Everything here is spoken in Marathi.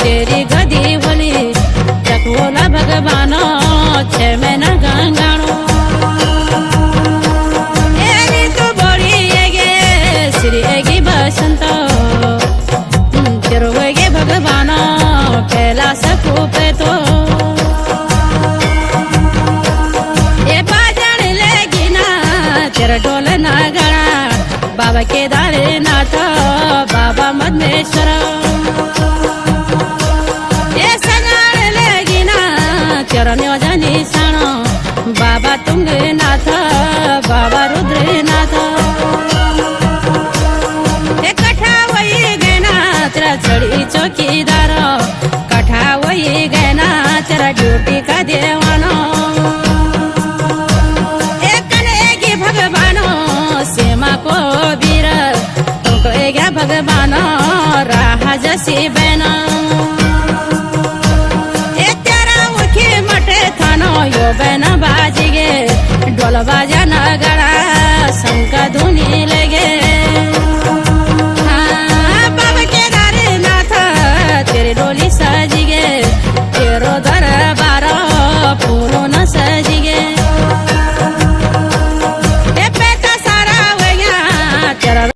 तेरी गदी होली चकोला भगवानो छे महीना गंगाणो एरी तो बोली एगे श्री एगी बसंत तेरो एगे भगवानो कैलास खूपे तो ए बाजण लेगी ना तेरा ढोल ना गणा बाबा केदारनाथ बाबा मधमेश्वर चरणों जनी साणो बाबा तुंगनाथ बाबा रुद्रनाथ कठा वही गैना तेरा चढ़ी चौकीदार कठा वही गैना तेरा ड्यूटी का देवानो एक भगवानो सीमा को वीर तुमको एक भगवानो राह जसी बहना यो बहना बाजी गे ढोल बाजा नगड़ा शंख धुनी ले